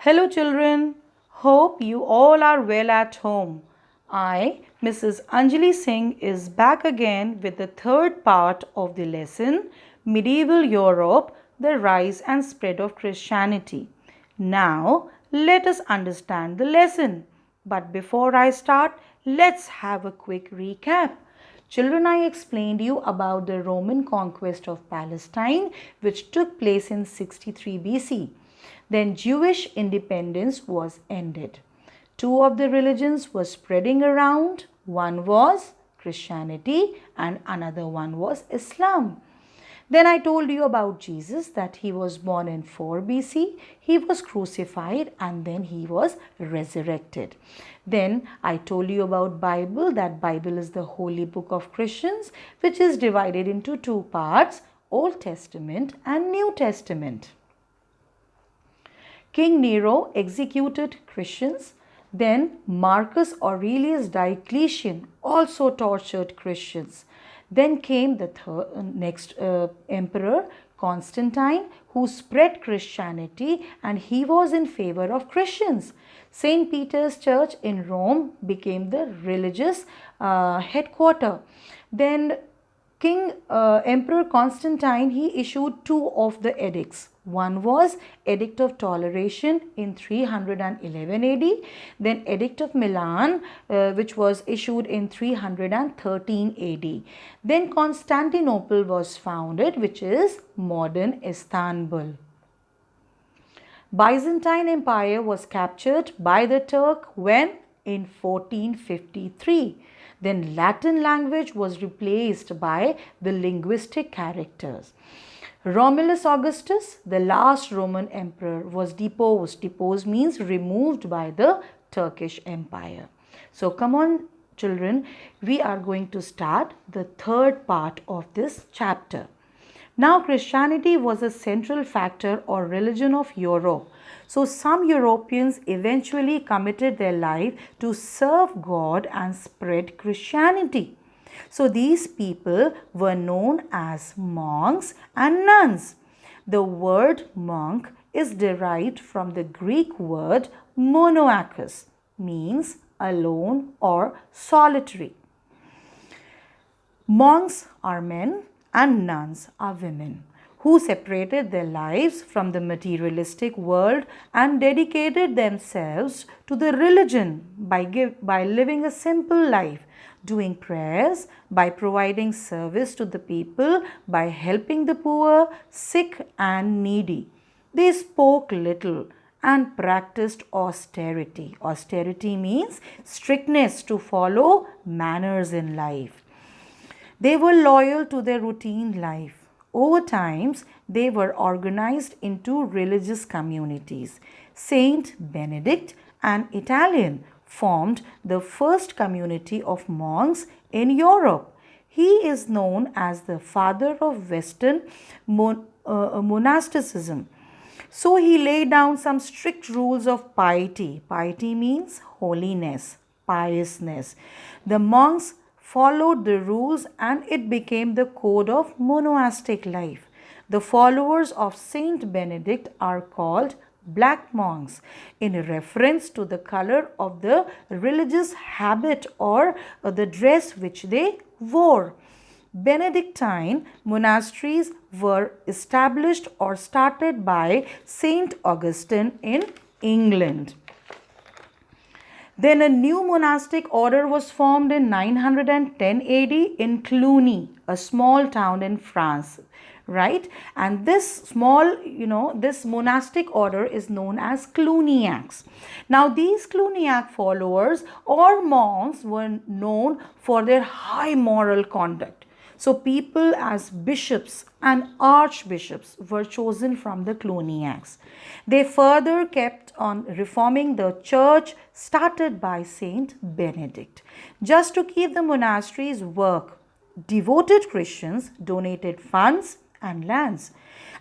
Hello, children. Hope you all are well at home. I, Mrs. Anjali Singh, is back again with the third part of the lesson Medieval Europe, the Rise and Spread of Christianity. Now, let us understand the lesson. But before I start, let's have a quick recap. Children, I explained you about the Roman conquest of Palestine, which took place in 63 BC. Then Jewish independence was ended. Two of the religions were spreading around. One was Christianity and another one was Islam. Then I told you about Jesus, that he was born in 4 BC, he was crucified and then he was resurrected. Then I told you about Bible, that Bible is the holy book of Christians, which is divided into two parts, Old Testament and New Testament. King Nero executed Christians. Then Marcus Aurelius Diocletian also tortured Christians. Then came the next emperor, Constantine, who spread Christianity and he was in favor of Christians. St. Peter's Church in Rome became the religious headquarter. Then Emperor Constantine, he issued two of the edicts. One was Edict of Toleration in 311 AD, then Edict of Milan, which was issued in 313 AD. Then Constantinople was founded, which is modern Istanbul. Byzantine Empire was captured by the Turk when? In 1453. Then Latin language was replaced by the linguistic characters. Romulus Augustus, the last Roman emperor, was deposed. Deposed means removed by the Turkish Empire. So come on, children, we are going to start the third part of this chapter. Now, Christianity was a central factor or religion of Europe. So, some Europeans eventually committed their life to serve God and spread Christianity. So, these people were known as monks and nuns. The word monk is derived from the Greek word monoikos, means alone or solitary. Monks are men and nuns are women who separated their lives from the materialistic world and dedicated themselves to the religion by living a simple life, doing prayers, by providing service to the people, by helping the poor, sick and needy. They spoke little and practiced austerity. Austerity means strictness to follow manners in life. They were loyal to their routine life. Over times, they were organized into religious communities. Saint Benedict, an Italian, formed the first community of monks in Europe. He is known as the father of Western monasticism. So he laid down some strict rules of piety. Piety means holiness, piousness. The monks followed the rules and it became the code of monastic life. The followers of Saint Benedict are called black monks in reference to the color of the religious habit or the dress which they wore. Benedictine monasteries were established or started by Saint Augustine in England. Then a new monastic order was formed in 910 AD in Cluny, a small town in France, right? And this this monastic order is known as Cluniacs. Now, these Cluniac followers or monks were known for their high moral conduct. So, people as bishops and archbishops were chosen from the Cluniacs. They further kept on reforming the church started by Saint Benedict. Just to keep the monasteries work, devoted Christians donated funds and lands.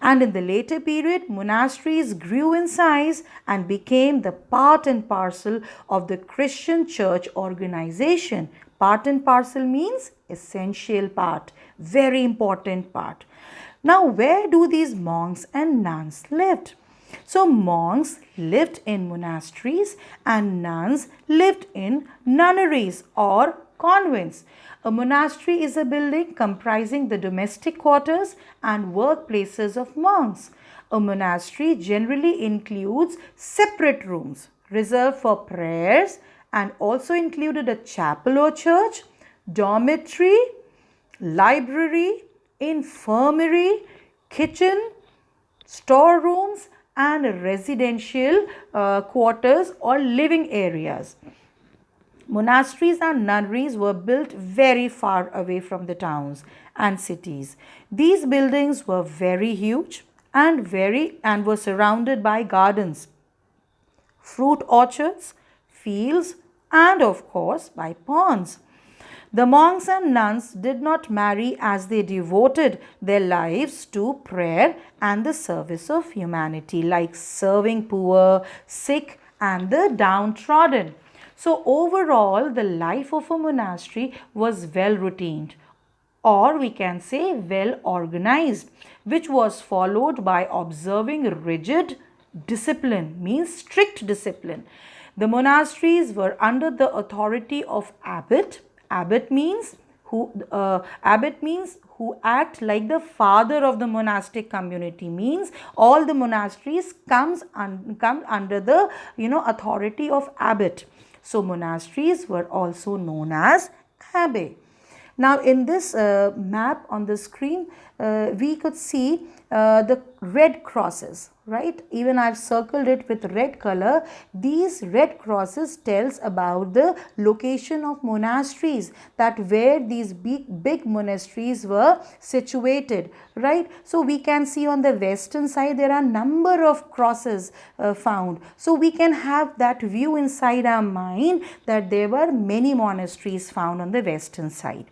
And in the later period, monasteries grew in size and became the part and parcel of the Christian church organization. Part and parcel means essential part, very important part. Now, where do these monks and nuns lived? So monks lived in monasteries and nuns lived in nunneries or convents. A monastery is a building comprising the domestic quarters and workplaces of monks. A monastery generally includes separate rooms reserved for prayers and also included a chapel or church, dormitory, library, infirmary, kitchen, storerooms, and residential quarters or living areas. Monasteries and nunneries were built very far away from the towns and cities. These buildings were very huge and were surrounded by gardens, fruit orchards, fields, and of course by ponds. The monks and nuns did not marry as they devoted their lives to prayer and the service of humanity, like serving poor, sick, and the downtrodden. So, overall, the life of a monastery was well routined, or we can say well organized, which was followed by observing rigid discipline, means strict discipline. The monasteries were under the authority of abbot. Abbot means who act like the father of the monastic community, means all the monasteries come under the authority of abbot. So monasteries were also known as abbey. Now in this map on the screen, we could see the red crosses, right? Even I've circled it with red color. These red crosses tells about the location of monasteries, that where these big monasteries were situated, right? So we can see on the western side there are number of crosses found. So we can have that view inside our mind that there were many monasteries found on the western side.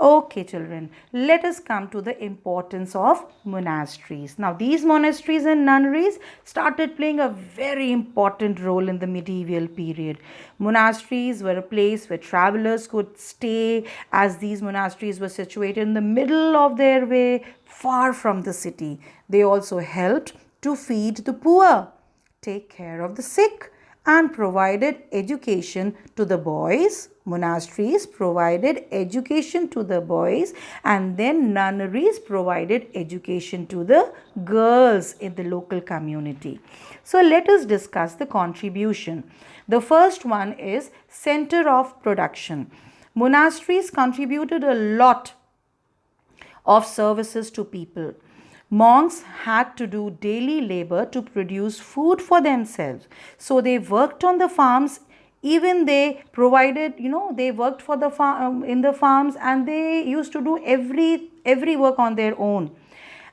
Okay children, let us come to the importance of monasteries. Now these monasteries and nunneries started playing a very important role in the medieval period. Monasteries were a place where travelers could stay, as these monasteries were situated in the middle of their way, far from the city. They also helped to feed the poor, take care of the sick, and provided education to the boys. Monasteries provided education to the boys, and then nunneries provided education to the girls in the local community. So let us discuss the contribution. The first one is center of production. Monasteries contributed a lot of services to people. Monks had to do daily labor to produce food for themselves. So they worked on the farms. Even they provided, they worked for the in the farms, and they used to do every work on their own.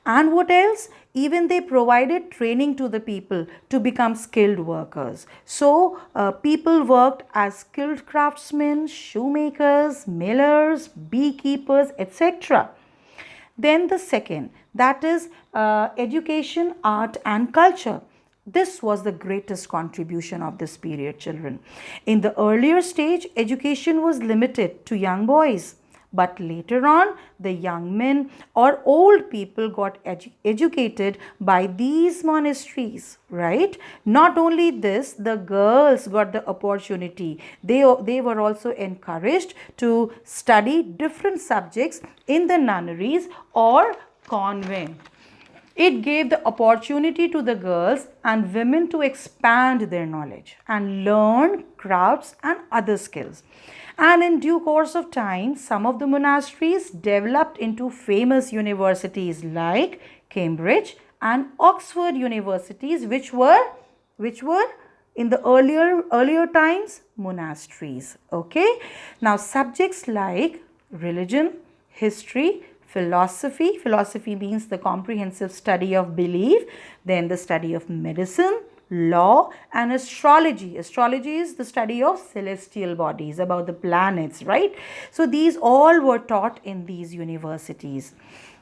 And what else? Even they provided training to the people to become skilled workers. So people worked as skilled craftsmen, shoemakers, millers, beekeepers, etc. Then the second, that is education, art and culture. This was the greatest contribution of this period, children. In the earlier stage, education was limited to young boys. But later on, the young men or old people got educated by these monasteries, right? Not only this, the girls got the opportunity. They were also encouraged to study different subjects in the nunneries or convent. It gave the opportunity to the girls and women to expand their knowledge and learn crafts and other skills. And in due course of time, some of the monasteries developed into famous universities like Cambridge and Oxford universities, which were in the earlier times monasteries. Okay. Now subjects like religion, history, philosophy. Philosophy means the comprehensive study of belief. Then the study of medicine, law and astrology. Astrology is the study of celestial bodies, about the planets, right? So these all were taught in these universities.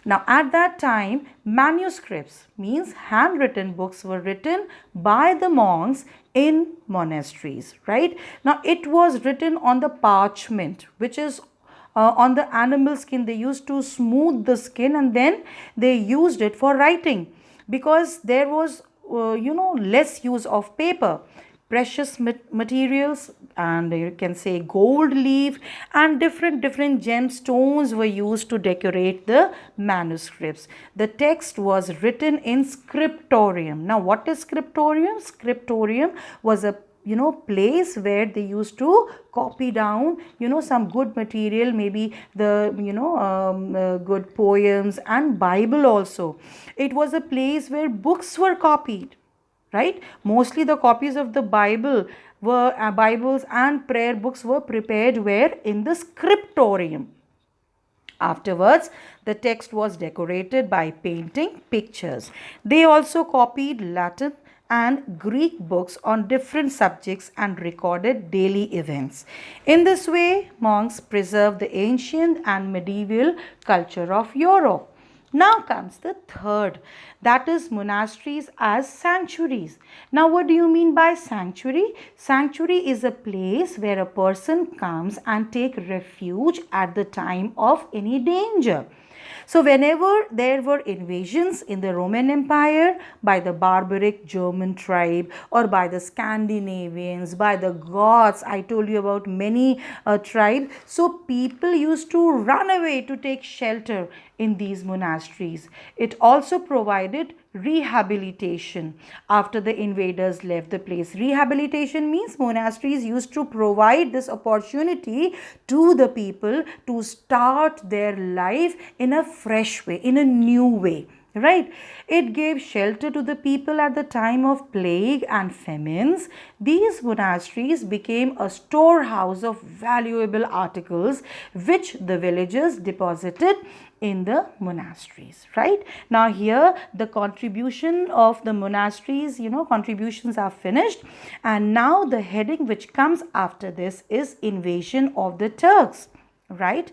Now at that time, manuscripts means handwritten books were written by the monks in monasteries, right? Now it was written on the parchment, which is on the animal skin. They used to smooth the skin and then they used it for writing, because there was less use of paper. Precious materials, and you can say gold leaf and different gemstones were used to decorate the manuscripts. The text was written in scriptorium. Now what is scriptorium? Scriptorium was a place where they used to copy down some good material, maybe the good poems and Bible also. It was a place where books were copied, right? Mostly the copies of the Bibles and prayer books were prepared where? In the scriptorium. Afterwards, the text was decorated by painting pictures. They also copied Latin and Greek books on different subjects and recorded daily events. In this way, monks preserved the ancient and medieval culture of Europe. Now comes the third, that is monasteries as sanctuaries. Now what do you mean by sanctuary? Sanctuary is a place where a person comes and take refuge at the time of any danger. So whenever there were invasions in the Roman Empire by the barbaric German tribe or by the Scandinavians, by the Goths, I told you about many tribes. So people used to run away to take shelter in these monasteries. It also provided rehabilitation after the invaders left the place. Rehabilitation means monasteries used to provide this opportunity to the people to start their life in a fresh way, in a new way. Right? It gave shelter to the people at the time of plague and famines. These monasteries became a storehouse of valuable articles which the villagers deposited in the monasteries. Right? Now here the contribution of the monasteries, contributions are finished, and now the heading which comes after this is invasion of the Turks. Right?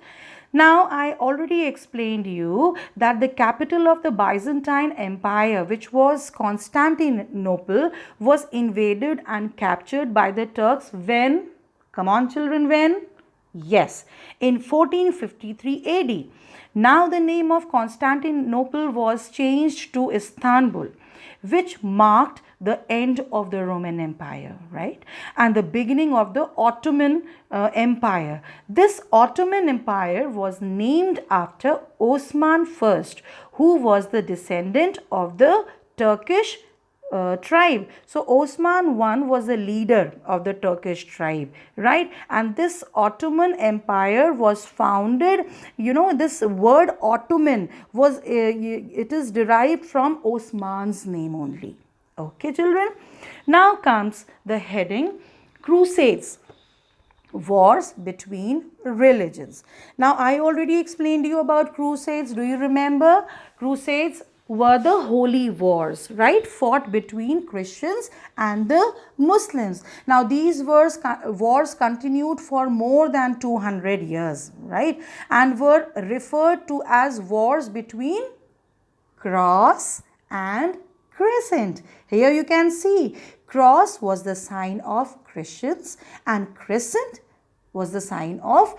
Now, I already explained you that the capital of the Byzantine Empire, which was Constantinople, was invaded and captured by the Turks when? Come on children, when? Yes, in 1453 AD. Now the name of Constantinople was changed to Istanbul, which marked the end of the Roman Empire, right? And the beginning of the Ottoman Empire. This Ottoman Empire was named after Osman I, who was the descendant of the Turkish tribe. So Osman I was the leader of the Turkish tribe, right? And this Ottoman Empire was founded, this word Ottoman was, it is derived from Osman's name only. Okay, children. Now comes the heading Crusades. Wars between religions. Now, I already explained to you about Crusades. Do you remember? Crusades were the holy wars, right? Fought between Christians and the Muslims. Now, these wars continued for more than 200 years, right? And were referred to as wars between cross and crescent. Here you can see cross was the sign of Christians and crescent was the sign of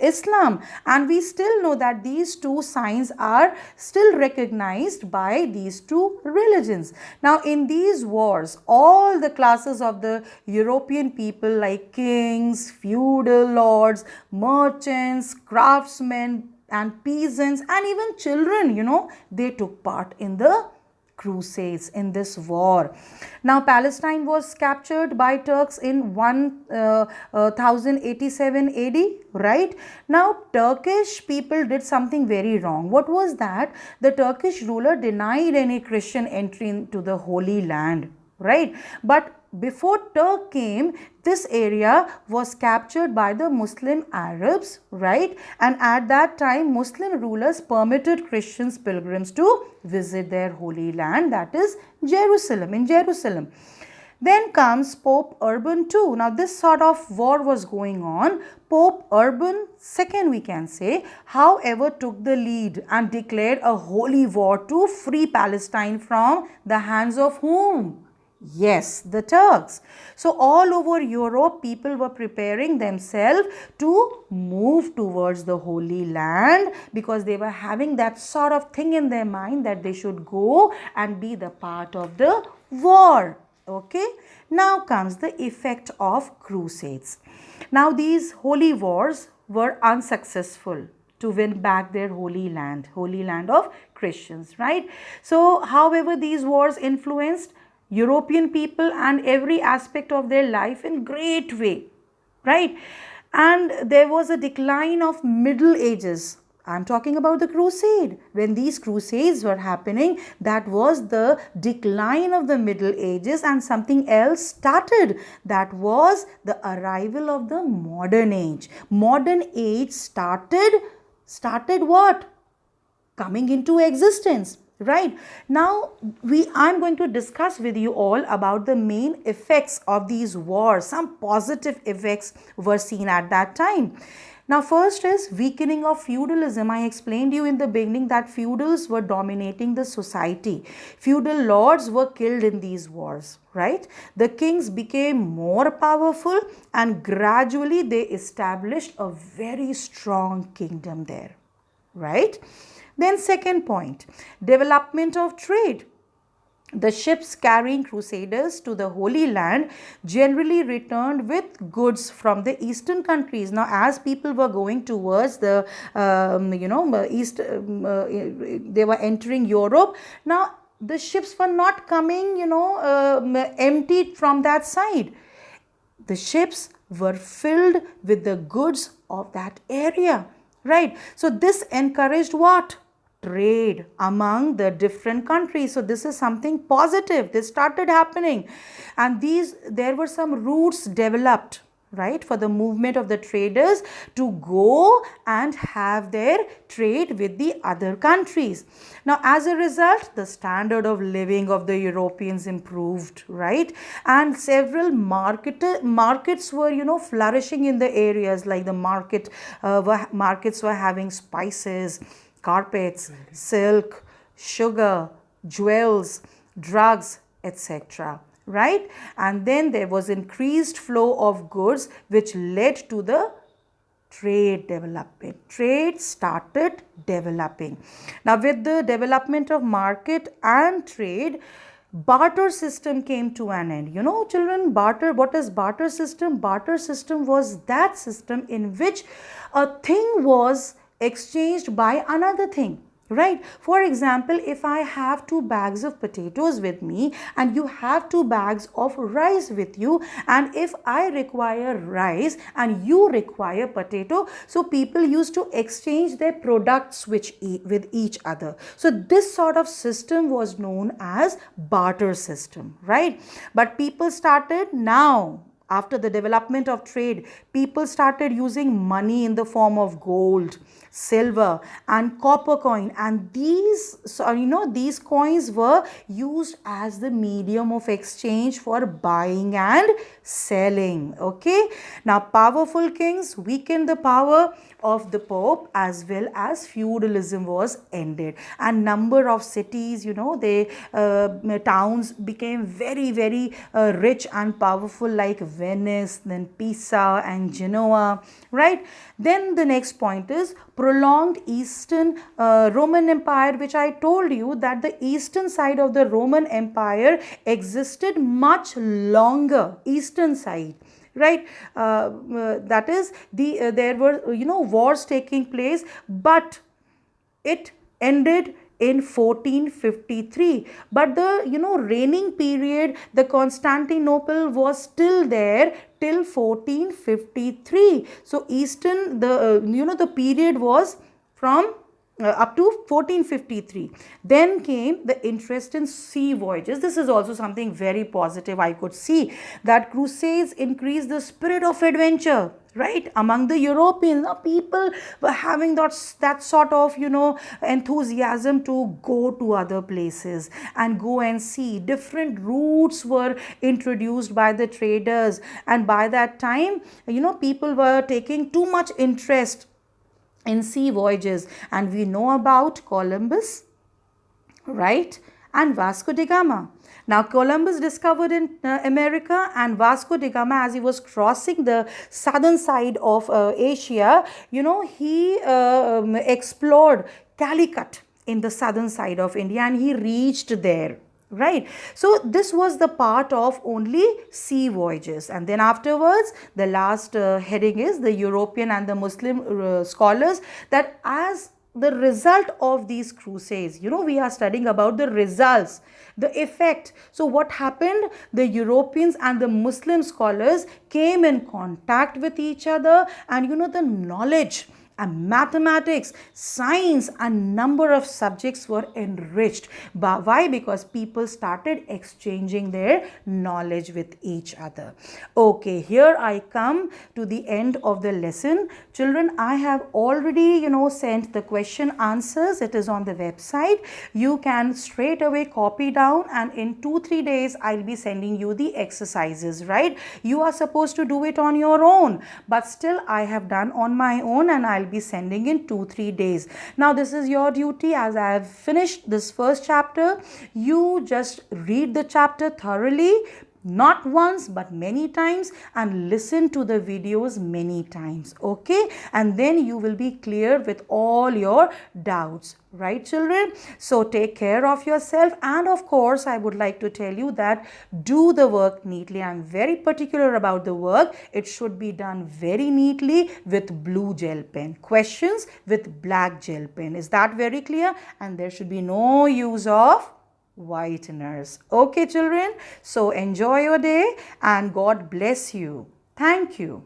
Islam. And we still know that these two signs are still recognized by these two religions. Now in these wars, all the classes of the European people like kings, feudal lords, merchants, craftsmen and peasants and even children, they took part in the Crusades, in this war. Now Palestine was captured by Turks in 1087 AD, right? Now Turkish people did something very wrong. What was that? The Turkish ruler denied any Christian entry into the Holy Land, right? But before Turk came, this area was captured by the Muslim Arabs, right? And at that time, Muslim rulers permitted Christians pilgrims to visit their holy land, that is Jerusalem, in Jerusalem. Then comes Pope Urban II. Now this sort of war was going on. Pope Urban II, we can say, however, took the lead and declared a holy war to free Palestine from the hands of whom? Yes, the Turks. So all over Europe, people were preparing themselves to move towards the Holy Land because they were having that sort of thing in their mind that they should go and be the part of the war. Okay, now comes the effect of crusades. Now these holy wars were unsuccessful to win back their holy land of Christians, right? So however, these wars influenced European people and every aspect of their life in great way, right? And there was a decline of Middle Ages. I'm talking about the crusade. When these crusades were happening, that was the decline of the Middle Ages and something else started. That was the arrival of the modern age. Modern age started what? Coming into existence, right? Now I'm going to discuss with you all about the main effects of these wars. Some positive effects were seen at that time. Now first is weakening of feudalism. I explained you in the beginning that feudals were dominating the society. Feudal lords were killed in these wars, right? The kings became more powerful and gradually they established a very strong kingdom there, right? Then second point, development of trade. The ships carrying crusaders to the Holy Land generally returned with goods from the eastern countries. Now, as people were going towards the, east, they were entering Europe. Now, the ships were not coming, emptied from that side. The ships were filled with the goods of that area, right? So, this encouraged what? Trade among the different countries. So this is something positive. This started happening, and there were some routes developed, right, for the movement of the traders to go and have their trade with the other countries. Now as a result, the standard of living of the Europeans improved, right, and several markets were flourishing in the areas, like the markets were having spices, carpets, silk, sugar, jewels, drugs, etc. Right? And then there was increased flow of goods which led to the trade development. Trade started developing. Now with the development of market and trade, barter system came to an end. You know, children, barter, what is barter system? Barter system was that system in which a thing was exchanged by another thing, right? For example, if I have 2 bags of potatoes with me and you have 2 bags of rice with you, and if I require rice and you require potato, so people used to exchange their products with each other. So this sort of system was known as barter system, right? But people started now, after the development of trade, people started using money in the form of gold, silver and copper coin, and these coins were used as the medium of exchange for buying and selling. Okay, now powerful kings weakened the power of the Pope, as well as feudalism was ended, and number of cities, towns became very rich and powerful, like Venice, then Pisa and Genoa, right? Then the next point is prolonged Eastern Roman Empire, which I told you that the eastern side of the Roman Empire existed much longer, eastern side, right? That is there were wars taking place, but it ended in 1453. But the reigning period, the Constantinople was still there till 1453. So eastern, the period was from up to 1453. Then came the interest in sea voyages. This is also something very positive. I could see that crusades increased the spirit of adventure, right, among the Europeans. Now, people were having that sort of enthusiasm to go to other places and go and see. Different routes were introduced by the traders, and by that time people were taking too much interest in sea voyages, and we know about Columbus, right, and Vasco da Gama. Now, Columbus discovered in America, and Vasco da Gama, as he was crossing the southern side of Asia, he explored Calicut in the southern side of India, and he reached there. Right. So this was the part of only sea voyages, and then afterwards the last heading is the European and the Muslim scholars, that as the result of these crusades, we are studying about the results, the effect. So what happened? The Europeans and the Muslim scholars came in contact with each other, and the knowledge and mathematics, science, and number of subjects were enriched. But why? Because people started exchanging their knowledge with each other. Okay, here I come to the end of the lesson. Children, I have already, sent the question answers. It is on the website. You can straight away copy down, and in 2-3 days, I'll be sending you the exercises, right? You are supposed to do it on your own, but still I have done on my own, and I'll be sending in 2-3 days. Now this is your duty. As I have finished this first chapter, you just read the chapter thoroughly, not once but many times, and listen to the videos many times. Okay, and then you will be clear with all your doubts, right children? So take care of yourself, and of course I would like to tell you that do the work neatly. I'm very particular about the work. It should be done very neatly with blue gel pen, questions with black gel pen. Is that very clear? And there should be no use of whiteners. Okay children, so enjoy your day and God bless you. Thank you.